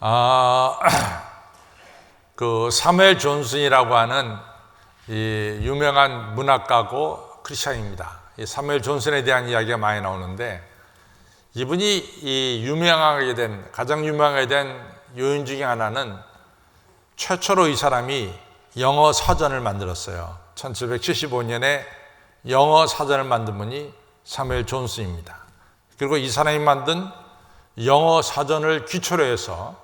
아, 그 사무엘 존슨이라고 하는 이 유명한 문학가고 크리스천입니다. 이 사무엘 존슨에 대한 이야기가 많이 나오는데, 이분이 가장 유명하게 된 요인 중에 하나는 최초로 이 사람이 영어 사전을 만들었어요. 1775년에 영어 사전을 만든 분이 사무엘 존슨입니다. 그리고 이 사람이 만든 영어 사전을 기초로 해서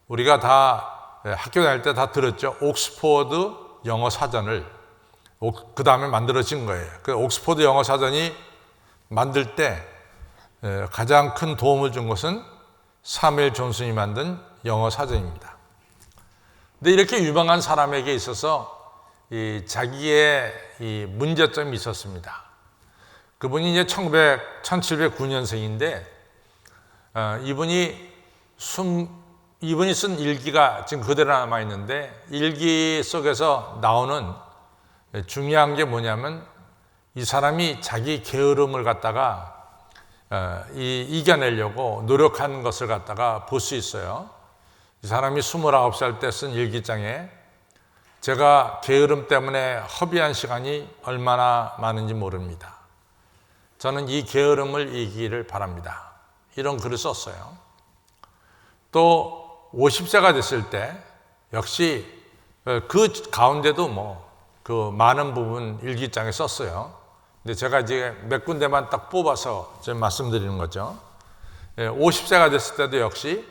우리가 다 학교 다닐 때 다 들었죠. 옥스포드 영어 사전을 그 다음에 만들어진 거예요. 그 옥스포드 영어 사전이 만들 때 가장 큰 도움을 준 것은 사무엘 존슨이 만든 영어 사전입니다. 근데 이렇게 유명한 사람에게 있어서 자기의 문제점이 있었습니다. 그분이 이제 1709년생인데 이분이 쓴 일기가 지금 그대로 남아 있는데, 일기 속에서 나오는 중요한 게 뭐냐면 이 사람이 자기 게으름을 갖다가 이겨내려고 노력한 것을 갖다가 볼 수 있어요. 이 사람이 29살 때 쓴 일기장에 제가 게으름 때문에 허비한 시간이 얼마나 많은지 모릅니다. 저는 이 게으름을 이기기를 바랍니다. 이런 글을 썼어요. 또 50세가 됐을 때 역시 그 가운데도 그 많은 부분 일기장에 썼어요. 근데 제가 이제 몇 군데만 딱 뽑아서 지금 말씀드리는 거죠. 50세가 됐을 때도 역시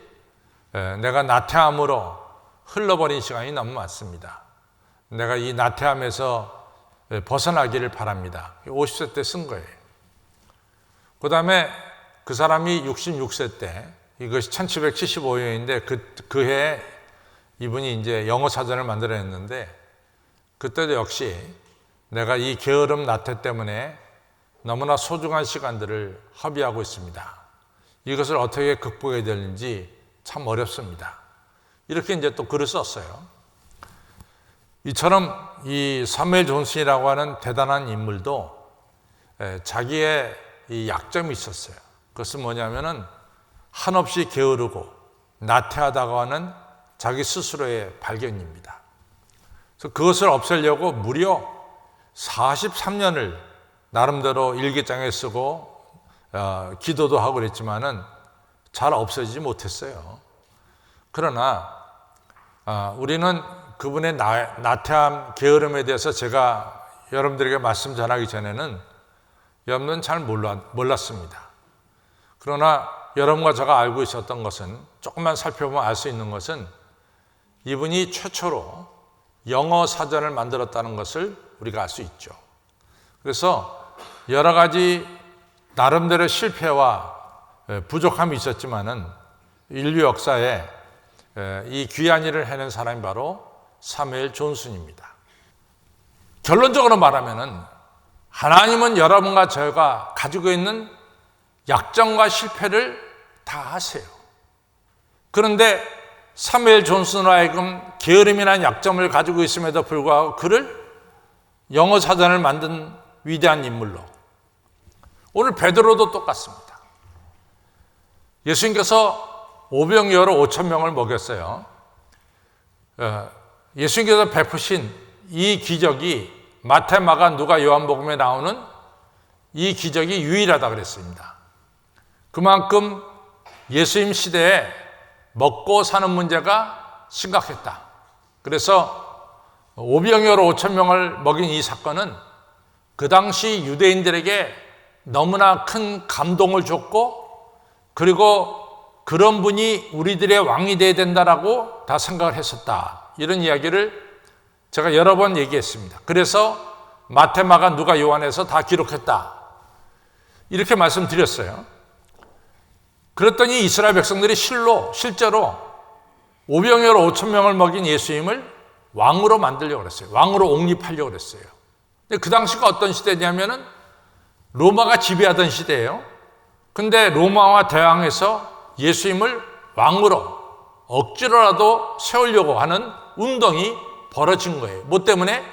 내가 나태함으로 흘러버린 시간이 너무 많습니다. 내가 이 나태함에서 벗어나기를 바랍니다. 50세 때 쓴 거예요. 그 다음에 그 사람이 66세 때, 이것이 1775년인데 그 해에 이분이 이제 영어 사전을 만들어냈는데, 그때도 역시 내가 이 게으름 나태 때문에 너무나 소중한 시간들을 허비하고 있습니다. 이것을 어떻게 극복해야 되는지 참 어렵습니다. 이렇게 이제 또 글을 썼어요. 이처럼 이 사무엘 존슨이라고 하는 대단한 인물도 자기의 이 약점이 있었어요. 그것은 뭐냐면은 한없이 게으르고 나태하다고 하는 자기 스스로의 발견입니다. 그래서 그것을 없애려고 무려 43년을 나름대로 일기장에 쓰고 기도도 하고 그랬지만은 잘 없어지지 못했어요. 그러나 우리는 그분의 나태함, 게으름에 대해서 제가 여러분들에게 말씀 전하기 전에는 여러분은 잘 몰랐습니다. 그러나 여러분과 제가 알고 있었던 것은, 조금만 살펴보면 알 수 있는 것은, 이분이 최초로 영어 사전을 만들었다는 것을 우리가 알 수 있죠. 그래서 여러 가지 나름대로 실패와 부족함이 있었지만은 인류 역사에 이 귀한 일을 해낸 사람이 바로 사무엘 존슨입니다. 결론적으로 말하면은 하나님은 여러분과 저희가 가지고 있는 약점과 실패를 다 아세요. 그런데 사무엘 존슨으로 하여금 게으름이라는 약점을 가지고 있음에도 불구하고 그를 영어 사전을 만든 위대한 인물로, 오늘 베드로도 똑같습니다. 예수님께서 오병이어로 5,000명을 먹였어요. 예수님께서 베푸신 이 기적이 마태, 마가, 누가, 요한복음에 나오는 이 기적이 유일하다 그랬습니다. 그만큼 예수님 시대에 먹고 사는 문제가 심각했다. 그래서 오병이어로 5,000명을 먹인 이 사건은 그 당시 유대인들에게 너무나 큰 감동을 줬고, 그리고 그런 분이 우리들의 왕이 되어야 된다라고 다 생각을 했었다. 이런 이야기를 제가 여러 번 얘기했습니다. 그래서 마태, 마가, 누가, 요한에서 다 기록했다. 이렇게 말씀드렸어요. 그랬더니 이스라엘 백성들이 실제로 오병이어로 5,000명을 먹인 예수님을 왕으로 만들려고 그랬어요. 왕으로 옹립하려고 그랬어요. 근데 그 당시가 어떤 시대냐면은 로마가 지배하던 시대예요. 근데 로마와 대항해서 예수님을 왕으로 억지로라도 세우려고 하는 운동이 벌어진 거예요. 뭐 때문에?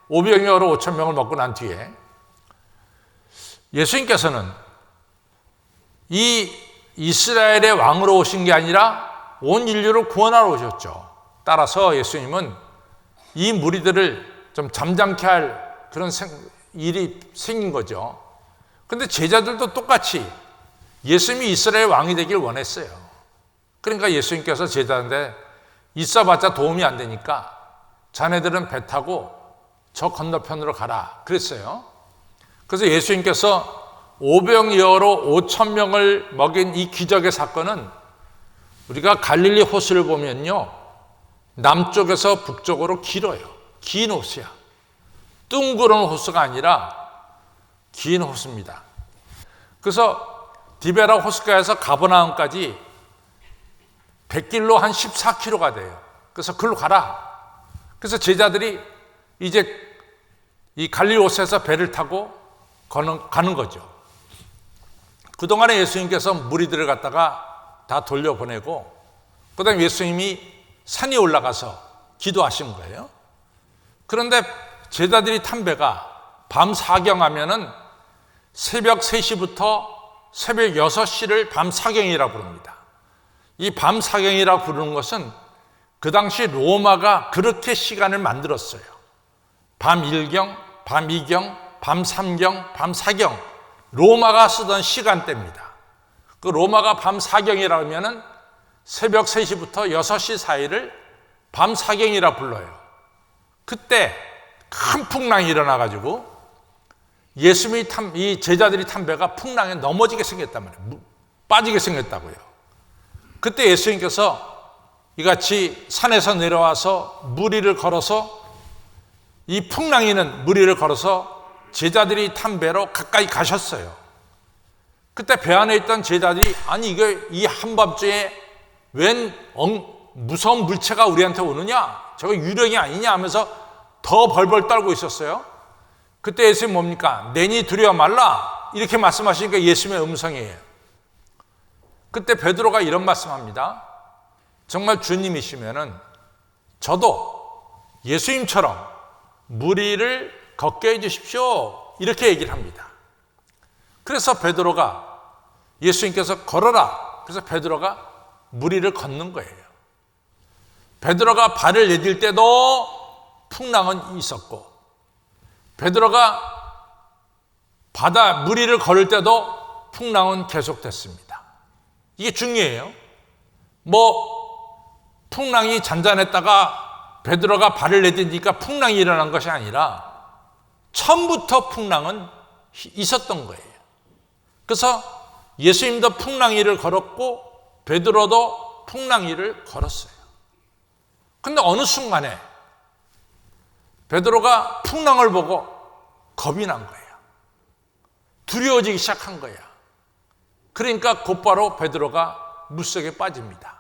오병이어로 5,000명을 먹고 난 뒤에 예수님께서는 이 이스라엘의 왕으로 오신 게 아니라 온 인류를 구원하러 오셨죠. 따라서 예수님은 이 무리들을 좀 잠잠케 할 그런 일이 생긴 거죠. 근데 제자들도 똑같이 예수님이 이스라엘 왕이 되길 원했어요. 그러니까 예수님께서 제자한테 있어봤자 도움이 안 되니까 자네들은 배 타고 저 건너편으로 가라 그랬어요. 그래서 예수님께서 오병이어로 5,000명을 먹인 이 기적의 사건은 우리가 갈릴리 호수를 보면요, 남쪽에서 북쪽으로 길어요. 긴 호수야. 둥그런 호수가 아니라 긴 호수입니다. 그래서 디베라 호숫가에서 가버나움까지 100길로 한 14km가 돼요. 그래서 글로 가라. 그래서 제자들이 이제 이 갈릴리 호수에서 배를 타고 가는 거죠. 그동안에 예수님께서 무리들을 갖다가 다 돌려보내고 그 다음에 예수님이 산에 올라가서 기도하신 거예요. 그런데 제자들이 탄 배가 밤 사경하면은 새벽 3시부터 새벽 6시를 밤 사경이라 부릅니다. 이 밤 사경이라 부르는 것은 그 당시 로마가 그렇게 시간을 만들었어요. 밤 1경, 밤 2경, 밤 3경, 밤 4경, 로마가 쓰던 시간대입니다. 그 로마가 밤 4경이라 하면은 새벽 3시부터 6시 사이를 밤 4경이라 불러요. 그때 큰 풍랑이 일어나가지고 예수님이 이 제자들이 탄 배가 풍랑에 넘어지게 생겼단 말이에요. 빠지게 생겼다고요. 그때 예수님께서 이같이 산에서 내려와서 무리를 걸어서 이 풍랑이 는 무리를 걸어서 제자들이 탄 배로 가까이 가셨어요. 그때 배 안에 있던 제자들이 아니 이게 이 한밤중에 웬 무서운 물체가 우리한테 오느냐? 저거 유령이 아니냐 하면서 더 벌벌 떨고 있었어요. 그때 예수님 뭡니까? 내니 두려워 말라 이렇게 말씀하시니까 예수님의 음성이에요. 그때 베드로가 이런 말씀합니다. 정말 주님이시면은 저도 예수님처럼 무리를 걷게 해주십시오 이렇게 얘기를 합니다. 그래서 베드로가 예수님께서 걸어라 그래서 베드로가 무리를 걷는 거예요. 베드로가 발을 내딜 때도 풍랑은 있었고 베드로가 무리를 걸을 때도 풍랑은 계속됐습니다. 이게 중요해요. 풍랑이 잔잔했다가 베드로가 발을 내딛으니까 풍랑이 일어난 것이 아니라 처음부터 풍랑은 있었던 거예요. 그래서 예수님도 풍랑 위를 걸었고 베드로도 풍랑 위를 걸었어요. 그런데 어느 순간에 베드로가 풍랑을 보고 겁이 난 거예요. 두려워지기 시작한 거예요. 그러니까 곧바로 베드로가 물속에 빠집니다.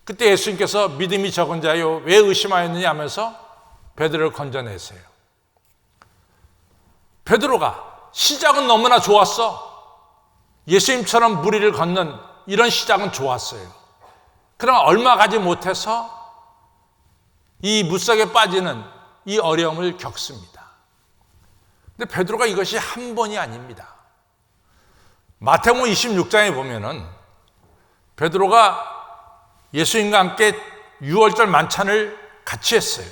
그때 예수님께서 믿음이 적은 자요 왜 의심하였느냐 하면서 베드로를 건져내세요. 베드로가 시작은 너무나 좋았어. 예수님처럼 무리를 걷는 이런 시작은 좋았어요. 그러나 얼마 가지 못해서 이 물속에 빠지는 이 어려움을 겪습니다. 근데 베드로가 이것이 한 번이 아닙니다. 마태복음 26장에 보면은 베드로가 예수님과 함께 유월절 만찬을 같이 했어요.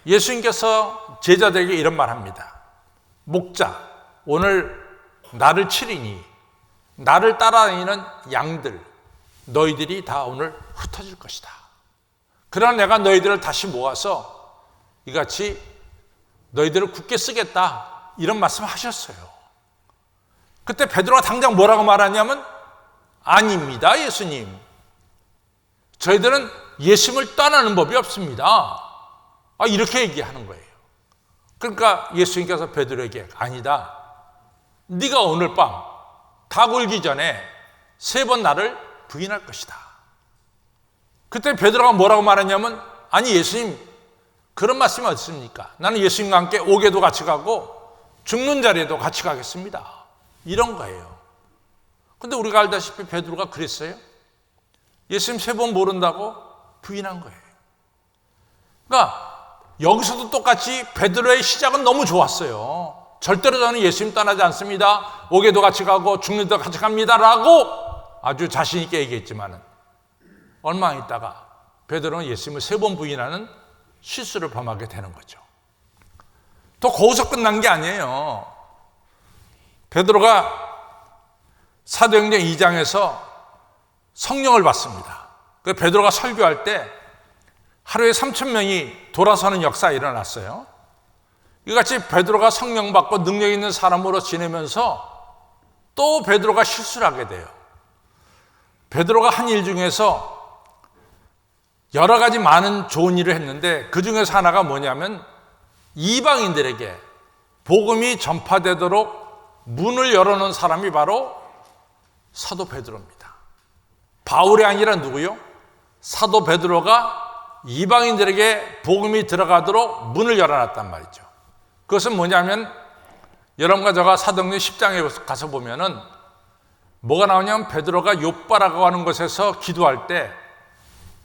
예수님께서 제자들에게 이런 말 합니다. 목자, 오늘 나를 치리니 나를 따라다니는 양들 너희들이 다 오늘 흩어질 것이다. 그러나 내가 너희들을 다시 모아서 이같이 너희들을 굳게 쓰겠다 이런 말씀 하셨어요. 그때 베드로가 당장 뭐라고 말하냐면 아닙니다 예수님, 저희들은 예수님을 떠나는 법이 없습니다. 이렇게 얘기하는 거예요. 그러니까 예수님께서 베드로에게 아니다, 네가 오늘 밤 닭 울기 전에 3번 나를 부인할 것이다. 그때 베드로가 뭐라고 말했냐면 아니 예수님 그런 말씀이 어디 있습니까? 나는 예수님과 함께 옥에도 같이 가고 죽는 자리에도 같이 가겠습니다. 이런 거예요. 근데 우리가 알다시피 베드로가 그랬어요. 예수님 3번 모른다고 부인한 거예요. 그러니까 여기서도 똑같이 베드로의 시작은 너무 좋았어요. 절대로 저는 예수님 떠나지 않습니다. 옥에도 같이 가고 죽는 데도 같이 갑니다라고 아주 자신 있게 얘기했지만은 얼마 안 있다가 베드로는 예수님을 3번 부인하는 실수를 범하게 되는 거죠. 또 거기서 끝난 게 아니에요. 베드로가 사도행전 2장에서 성령을 받습니다. 그 베드로가 설교할 때 하루에 3,000명이 돌아서는 역사가 일어났어요. 이같이 베드로가 성령 받고 능력 있는 사람으로 지내면서 또 베드로가 실수를 하게 돼요. 베드로가 한 일 중에서 여러 가지 많은 좋은 일을 했는데 그 중에서 하나가 뭐냐면 이방인들에게 복음이 전파되도록 문을 열어놓은 사람이 바로 사도 베드로입니다. 바울이 아니라 누구요? 사도 베드로가 이방인들에게 복음이 들어가도록 문을 열어놨단 말이죠. 그것은 뭐냐면 여러분과 제가 사도행전 10장에 가서 보면은 뭐가 나오냐면 베드로가 욥바라고 하는 곳에서 기도할 때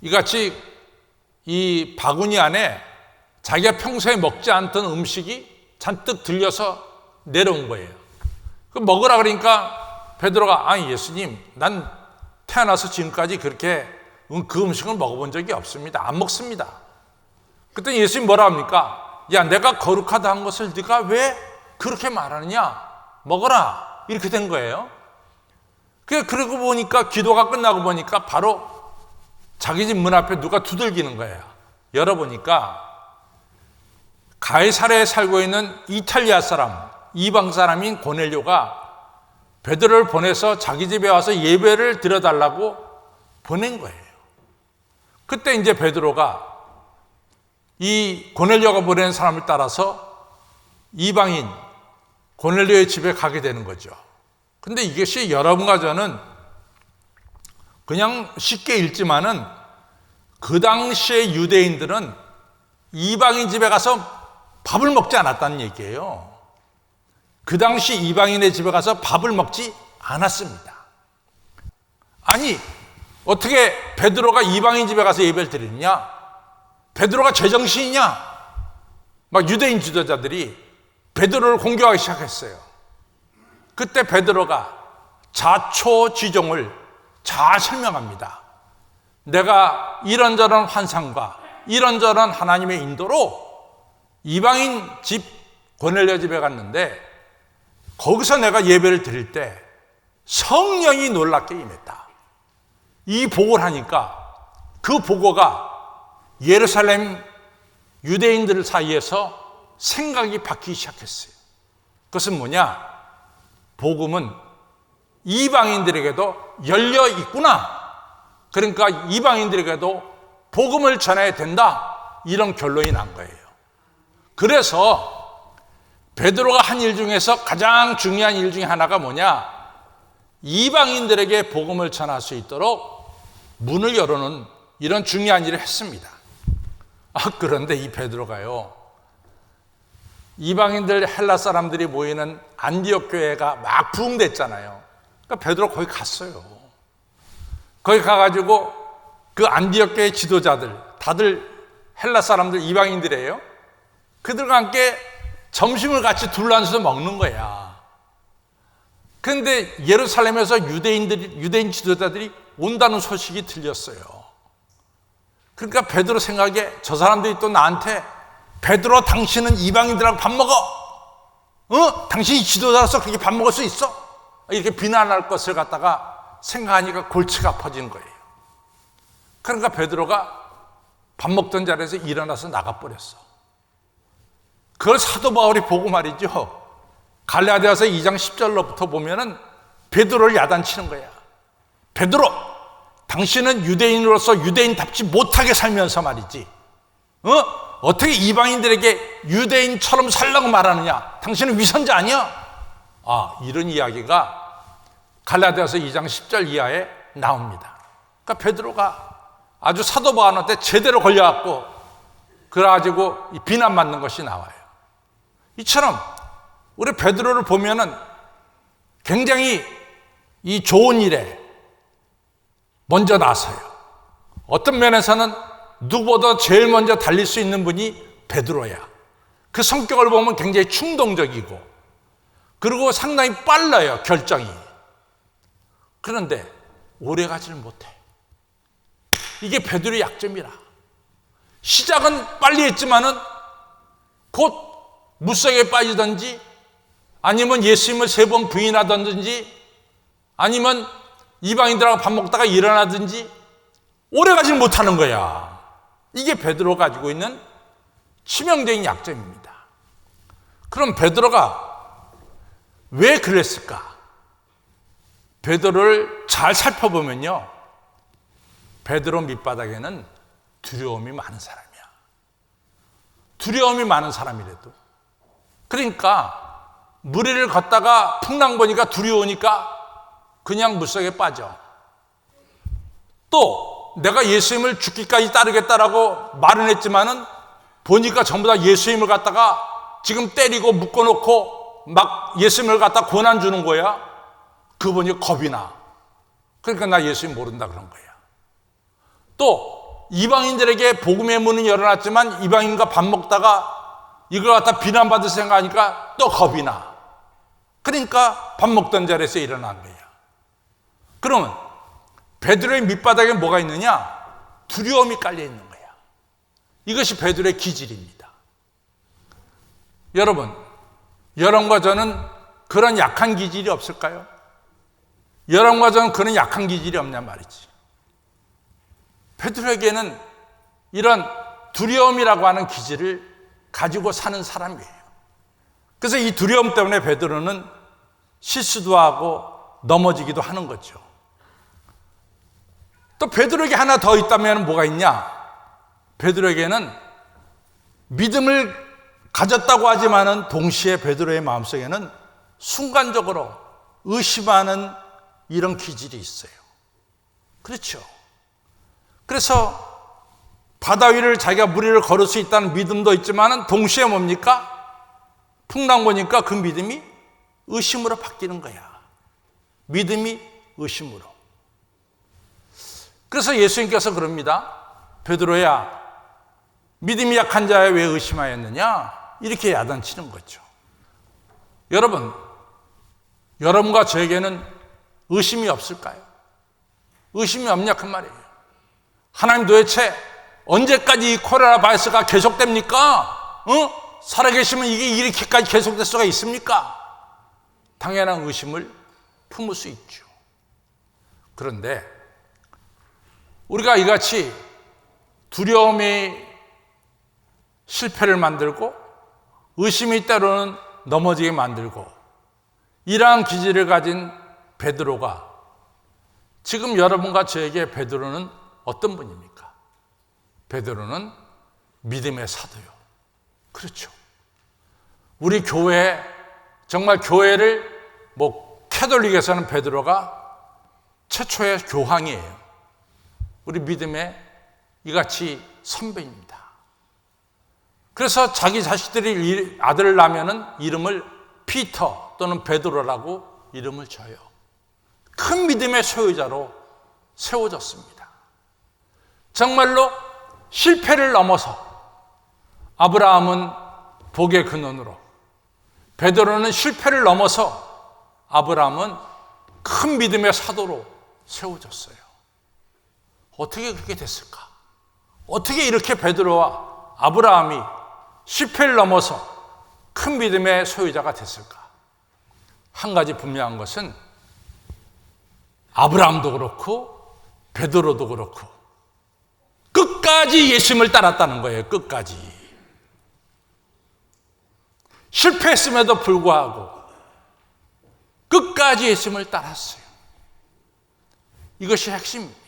이같이 이 바구니 안에 자기가 평소에 먹지 않던 음식이 잔뜩 들려서 내려온 거예요. 그 먹으라 그러니까 베드로가 아니 예수님 난 태어나서 지금까지 그렇게 그 음식을 먹어본 적이 없습니다. 안 먹습니다. 그랬더니 예수님 뭐라 합니까? 야 내가 거룩하다 한 것을 네가 왜 그렇게 말하느냐? 먹어라. 이렇게 된 거예요. 그러고 보니까 기도가 끝나고 보니까 바로 자기 집 문 앞에 누가 두들기는 거예요. 열어보니까 가이사랴에 살고 있는 이탈리아 사람, 이방 사람인 고넬료가 베드로를 보내서 자기 집에 와서 예배를 드려달라고 보낸 거예요. 그때 이제 베드로가 이 고넬료가 보낸 사람을 따라서 이방인 고넬료의 집에 가게 되는 거죠. 근데 이것이 여러분과 저는 그냥 쉽게 읽지만은 그 당시의 유대인들은 이방인 집에 가서 밥을 먹지 않았다는 얘기예요. 그 당시 이방인의 집에 가서 밥을 먹지 않았습니다. 아니 어떻게 베드로가 이방인 집에 가서 예배를 드리느냐? 베드로가 제정신이냐? 막 유대인 지도자들이 베드로를 공격하기 시작했어요. 그때 베드로가 자초지종을 잘 설명합니다. 내가 이런저런 환상과 이런저런 하나님의 인도로 이방인 집 고넬료 집에 갔는데 거기서 내가 예배를 드릴 때 성령이 놀랍게 임했다. 이 보고를 하니까 그 보고가 예루살렘 유대인들 사이에서 생각이 바뀌기 시작했어요. 그것은 뭐냐? 복음은 이방인들에게도 열려 있구나. 그러니까 이방인들에게도 복음을 전해야 된다. 이런 결론이 난 거예요. 그래서 베드로가 한 일 중에서 가장 중요한 일 중에 하나가 뭐냐? 이방인들에게 복음을 전할 수 있도록 문을 열어놓은 이런 중요한 일을 했습니다. 그런데 이 베드로가요, 이방인들 헬라 사람들이 모이는 안디옥 교회가 막 부흥됐잖아요. 그러니까 베드로 거기 갔어요. 거기 가가지고 그 안디옥 교회 지도자들 다들 헬라 사람들 이방인들이에요. 그들과 함께 점심을 같이 둘러앉아서 먹는 거야. 그런데 예루살렘에서 유대인 지도자들이 온다는 소식이 들렸어요. 그러니까 베드로 생각에 저 사람들이 또 나한테 베드로 당신은 이방인들하고 밥 먹어. 당신이 지도자로서 그렇게 밥 먹을 수 있어? 이렇게 비난할 것을 갖다가 생각하니까 골치가 아파지는 거예요. 그러니까 베드로가 밥 먹던 자리에서 일어나서 나가버렸어. 그걸 사도 바울이 보고 말이죠. 갈라디아서 2장 10절로부터 보면은 베드로를 야단치는 거야. 베드로, 당신은 유대인으로서 유대인답지 못하게 살면서 말이지. 어떻게 이방인들에게 유대인처럼 살라고 말하느냐? 당신은 위선자 아니야? 이런 이야기가 갈라디아서 2장 10절 이하에 나옵니다. 그러니까 베드로가 아주 사도 바울한테 제대로 걸려갖고 그래가지고 비난받는 것이 나와요. 이처럼 우리 베드로를 보면은 굉장히 이 좋은 일에 먼저 나서요. 어떤 면에서는 누구보다 제일 먼저 달릴 수 있는 분이 베드로야. 그 성격을 보면 굉장히 충동적이고 그리고 상당히 빨라요, 결정이. 그런데 오래 가지를 못해. 이게 베드로의 약점이라. 시작은 빨리 했지만은 곧 물속에 빠지든지 아니면 예수님을 3번 부인하든지 아니면 이방인들하고 밥 먹다가 일어나든지 오래 가지 못하는 거야. 이게 베드로가 가지고 있는 치명적인 약점입니다. 그럼 베드로가 왜 그랬을까? 베드로를 잘 살펴보면요, 베드로 밑바닥에는 두려움이 많은 사람이야. 두려움이 많은 사람이래도. 그러니까 무리를 걷다가 풍랑 보니까 두려우니까 그냥 물속에 빠져. 또 내가 예수님을 죽기까지 따르겠다라고 말은 했지만은 보니까 전부 다 예수님을 갖다가 지금 때리고 묶어놓고 막 예수님을 갖다 고난 주는 거야. 그거 보니 겁이 나. 그러니까 나 예수님 모른다 그런 거야. 또 이방인들에게 복음의 문은 열어놨지만 이방인과 밥 먹다가 이걸 갖다 비난받을 생각하니까 또 겁이 나. 그러니까 밥 먹던 자리에서 일어난 거야. 그러면 베드로의 밑바닥에 뭐가 있느냐? 두려움이 깔려 있는 거야. 이것이 베드로의 기질입니다. 여러분과 저는 그런 약한 기질이 없을까요? 여러분과 저는 그런 약한 기질이 없냔 말이지. 베드로에게는 이런 두려움이라고 하는 기질을 가지고 사는 사람이에요. 그래서 이 두려움 때문에 베드로는 실수도 하고 넘어지기도 하는 거죠. 또 베드로에게 하나 더 있다면 뭐가 있냐? 베드로에게는 믿음을 가졌다고 하지만은 동시에 베드로의 마음속에는 순간적으로 의심하는 이런 기질이 있어요. 그렇죠. 그래서 바다 위를 자기가 무리를 걸을 수 있다는 믿음도 있지만은 동시에 뭡니까? 풍랑 보니까 그 믿음이 의심으로 바뀌는 거야. 믿음이 의심으로. 그래서 예수님께서 그럽니다. 베드로야, 믿음이 약한 자야 왜 의심하였느냐? 이렇게 야단치는 거죠. 여러분과 저에게는 의심이 없을까요? 의심이 없냐 그 말이에요. 하나님 도대체 언제까지 이 코로나 바이러스가 계속됩니까? 살아계시면 이게 이렇게까지 계속될 수가 있습니까? 당연한 의심을 품을 수 있죠. 그런데 우리가 이같이 두려움이 실패를 만들고 의심이 때로는 넘어지게 만들고 이러한 기질을 가진 베드로가 지금 여러분과 저에게 베드로는 어떤 분입니까? 베드로는 믿음의 사도요. 그렇죠. 우리 교회, 정말 교회를 캐톨릭에서는 베드로가 최초의 교황이에요. 우리 믿음의 이같이 선배입니다. 그래서 자기 자식들이 아들을 낳으면은 이름을 피터 또는 베드로라고 이름을 줘요. 큰 믿음의 소유자로 세워졌습니다. 정말로 실패를 넘어서 아브라함은 복의 근원으로, 베드로는 실패를 넘어서 아브라함은 큰 믿음의 사도로 세워졌어요. 어떻게 그렇게 됐을까? 어떻게 이렇게 베드로와 아브라함이 실패를 넘어서 큰 믿음의 소유자가 됐을까? 한 가지 분명한 것은 아브라함도 그렇고 베드로도 그렇고 끝까지 예수님을 따랐다는 거예요. 끝까지. 실패했음에도 불구하고 끝까지 예수님을 따랐어요. 이것이 핵심입니다.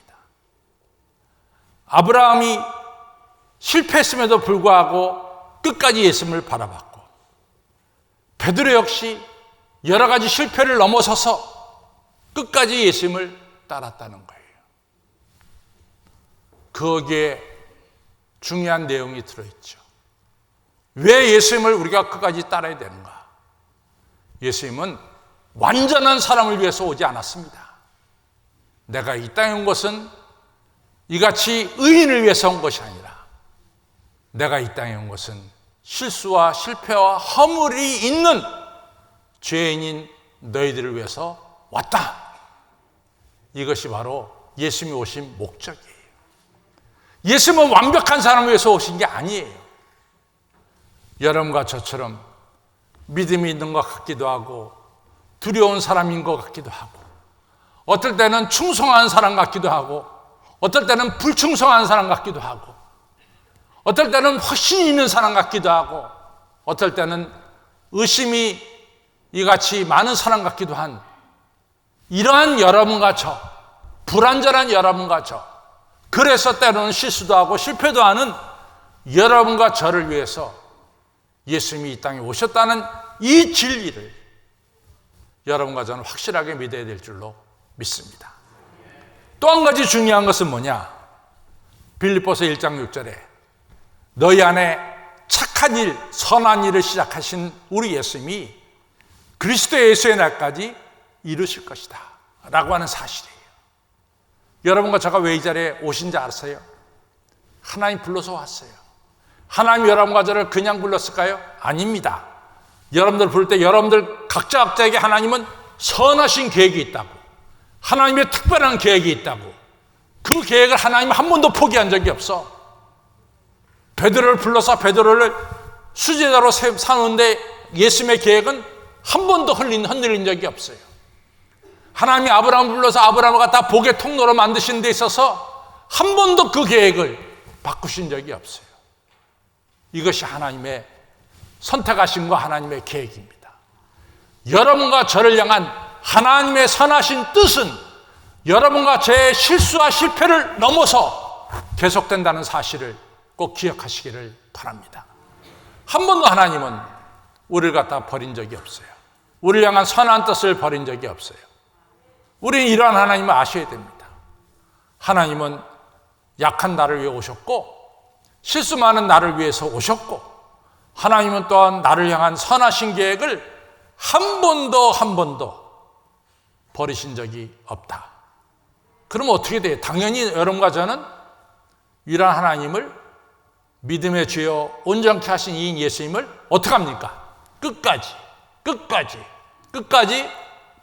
아브라함이 실패했음에도 불구하고 끝까지 예수님을 바라봤고 베드로 역시 여러 가지 실패를 넘어서서 끝까지 예수님을 따랐다는 거예요. 거기에 중요한 내용이 들어있죠. 왜 예수님을 우리가 끝까지 따라야 되는가? 예수님은 완전한 사람을 위해서 오지 않았습니다. 내가 이 땅에 온 것은 이같이 의인을 위해서 온 것이 아니라 내가 이 땅에 온 것은 실수와 실패와 허물이 있는 죄인인 너희들을 위해서 왔다. 이것이 바로 예수님이 오신 목적이에요. 예수님은 완벽한 사람을 위해서 오신 게 아니에요. 여러분과 저처럼 믿음이 있는 것 같기도 하고 두려운 사람인 것 같기도 하고 어떨 때는 충성한 사람 같기도 하고 어떨 때는 불충성한 사람 같기도 하고 어떨 때는 확신이 있는 사람 같기도 하고 어떨 때는 의심이 이같이 많은 사람 같기도 한 이러한 여러분과 저, 불완전한 여러분과 저, 그래서 때로는 실수도 하고 실패도 하는 여러분과 저를 위해서 예수님이 이 땅에 오셨다는 이 진리를 여러분과 저는 확실하게 믿어야 될 줄로 믿습니다. 또 한 가지 중요한 것은 뭐냐? 빌립보서 1장 6절에 너희 안에 착한 일, 선한 일을 시작하신 우리 예수님이 그리스도 예수의 날까지 이루실 것이다 라고 하는 사실이에요. 여러분과 제가 왜 이 자리에 오신지 아세요? 하나님 불러서 왔어요. 하나님 여러분과 저를 그냥 불렀을까요? 아닙니다. 여러분들 부를 때 여러분들 각자에게 하나님은 선하신 계획이 있다고, 하나님의 특별한 계획이 있다고, 그 계획을 하나님은 한 번도 포기한 적이 없어. 베드로를 불러서 베드로를 수제자로 삼는데 예수님의 계획은 한 번도 흔들린 적이 없어요. 하나님이 아브라함을 불러서 아브라함을 갖다 복의 통로로 만드신 데 있어서 한 번도 그 계획을 바꾸신 적이 없어요. 이것이 하나님의 선택하신 거 하나님의 계획입니다. 여러분과 저를 향한 하나님의 선하신 뜻은 여러분과 제 실수와 실패를 넘어서 계속된다는 사실을 꼭 기억하시기를 바랍니다. 한 번도 하나님은 우리를 갖다 버린 적이 없어요. 우리를 향한 선한 뜻을 버린 적이 없어요. 우리는 이러한 하나님을 아셔야 됩니다. 하나님은 약한 나를 위해 오셨고 실수 많은 나를 위해서 오셨고 하나님은 또한 나를 향한 선하신 계획을 한 번도 버리신 적이 없다. 그러면 어떻게 돼요? 당연히 여러분과 저는 이러한 하나님을 믿음의 주여 온전케 하신 이 예수님을 어떻게 합니까? 끝까지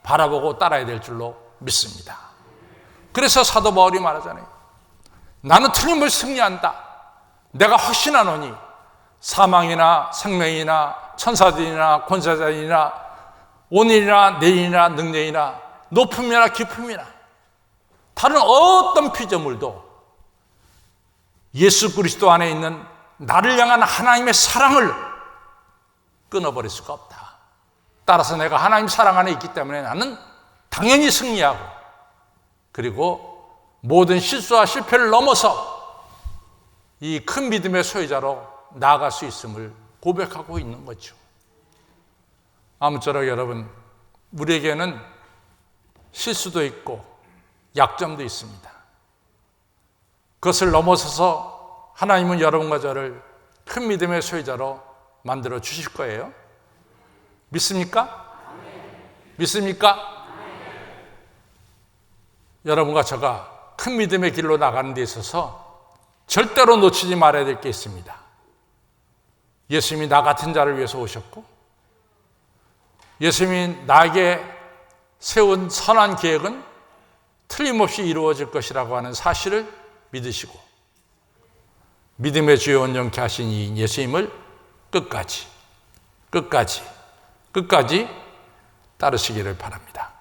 바라보고 따라야 될 줄로 믿습니다. 그래서 사도 바울이 말하잖아요. 나는 틀림없이 승리한다. 내가 확신하노니 사망이나 생명이나 천사들이나 권세자들이나 오늘이나 내일이나 능력이나 높음이나 깊음이나 다른 어떤 피조물도 예수 그리스도 안에 있는 나를 향한 하나님의 사랑을 끊어버릴 수가 없다. 따라서 내가 하나님 사랑 안에 있기 때문에 나는 당연히 승리하고 그리고 모든 실수와 실패를 넘어서 이 큰 믿음의 소유자로 나아갈 수 있음을 고백하고 있는 거죠. 아무쪼록 여러분, 우리에게는 실수도 있고 약점도 있습니다. 그것을 넘어서서 하나님은 여러분과 저를 큰 믿음의 소유자로 만들어 주실 거예요. 믿습니까? 믿습니까? 여러분과 저가 큰 믿음의 길로 나가는 데 있어서 절대로 놓치지 말아야 될 게 있습니다. 예수님이 나 같은 자를 위해서 오셨고 예수님이 나에게 세운 선한 계획은 틀림없이 이루어질 것이라고 하는 사실을 믿으시고 믿음의 주여 온전케 하신 이 예수님을 끝까지 따르시기를 바랍니다.